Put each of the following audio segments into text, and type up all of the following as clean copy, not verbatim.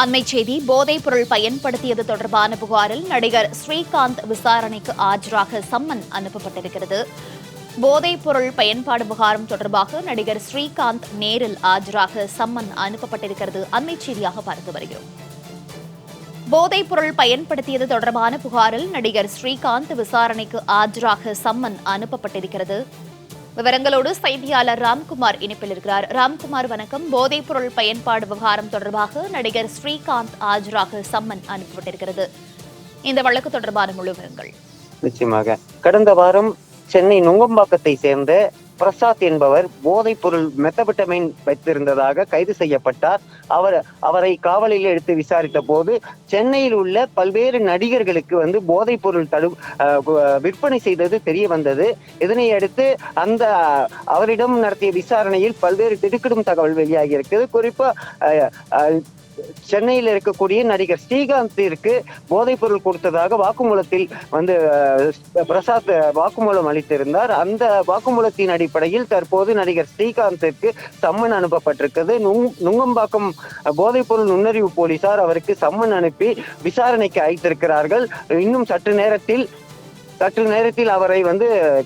அண்மைச் செய்தி போதைப் பொருள் பயன்படுத்தியது தொடர்பான புகாரில் நடிகர் ஸ்ரீகாந்த் விசாரணைக்கு ஆஜராக சம்மன் அனுப்பப்பட்டிருக்கிறது. போதைப் பொருள் பயன்பாடு விவகாரம் தொடர்பாக நடிகர் ஸ்ரீகாந்த் நேரில் ஆஜராக சம்மன் அனுப்பப்பட்டிருக்கிறது. அண்மைச் செய்தியாக பார்த்து வருகிறோம். போதைப் பொருள் பயன்படுத்தியது தொடர்பான புகாரில் நடிகர் ஸ்ரீகாந்த் விசாரணைக்கு ஆஜராக சம்மன் அனுப்பப்பட்டிருக்கிறது. விவரங்களோடு செய்தியாளர் ராம்குமார் இணைப்பில் இருக்கிறார். ராம்குமார் வணக்கம். போதைப் பொருள் பயன்பாடு விவகாரம் தொடர்பாக நடிகர் ஸ்ரீகாந்த் ஆஜராக சம்மன் அனுப்பப்பட்டிருக்கிறது. இந்த வழக்கு தொடர்பான முழு விவரங்கள். நிச்சயமாக கடந்த வாரம் சென்னை நுங்கம்பாக்கத்தை சேர்ந்த பிரசாத் என்பவர் போதைப் பொருள் மெத்தபெட்டமைன் வைத்திருந்ததாக கைது செய்யப்பட்டார். அவரை காவலில் எடுத்து விசாரித்த போது சென்னையில் உள்ள பல்வேறு நடிகர்களுக்கு போதைப் பொருள் விற்பனை செய்தது தெரிய வந்தது. இதனை அடுத்து அவரிடம் நடத்திய விசாரணையில் பல்வேறு திடுக்கிடும் தகவல் வெளியாகி இருக்குது. குறிப்பா சென்னையில் இருக்கக்கூடிய நடிகர் ஸ்ரீகாந்திற்கு போதைப் பொருள் கொடுத்ததாக வாக்குமூலத்தில் பிரசாத் வாக்குமூலம் அளித்திருந்தார். அந்த வாக்குமூலத்தின் அடிப்படையில் தற்போது நடிகர் ஸ்ரீகாந்திற்கு சம்மன் அனுப்பப்பட்டிருக்கிறது. நுங்கம்பாக்கம் போதைப் பொருள் நுண்ணறிவு போலீசார் அவருக்கு சம்மன் அனுப்பி விசாரணைக்கு அழைத்திருக்கிறார்கள். இன்னும் சற்று நேரத்தில் அவரை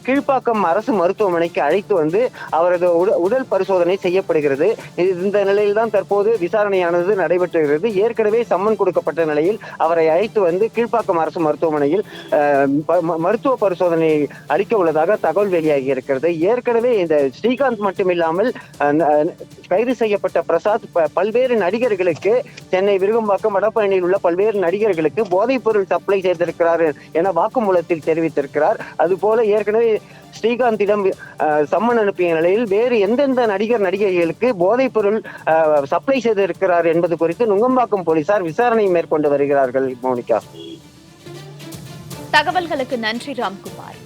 கீழ்ப்பாக்கம் அரசு மருத்துவமனைக்கு அழைத்து அவரது உடல் பரிசோதனை செய்யப்படுகிறது. இந்த நிலையில் தான் தற்போது விசாரணையானது நடைபெற்றுகிறது. ஏற்கனவே சம்மன் கொடுக்கப்பட்ட நிலையில் அவரை அழைத்து கீழ்ப்பாக்கம் அரசு மருத்துவமனையில் மருத்துவ பரிசோதனை அளிக்க உள்ளதாக தகவல் வெளியாகி இருக்கிறது. ஏற்கனவே இந்த ஸ்ரீகாந்த் மட்டுமில்லாமல் கைது செய்யப்பட்ட பிரசாத் பல்வேறு நடிகர்களுக்கு சென்னை விருகம்பாக்கம் வடபழனியில் உள்ள பல்வேறு நடிகர்களுக்கு போதைப் பொருள் சப்ளை செய்திருக்கிறார் என வாக்குமூலத்தில் தெரிவித்திருக்கிறார். அதுபோல ஏற்கனவே ஸ்ரீகாந்திடம் சம்மன் அனுப்பிய நிலையில் வேறு எந்தெந்த நடிகைகளுக்கு போதைப் பொருள் சப்ளை செய்திருக்கிறார் என்பது குறித்து நுங்கம்பாக்கம் போலீசார் விசாரணை மேற்கொண்டு வருகிறார்கள். மோனிகா, தகவல்களுக்கு நன்றி ராம்குமார்.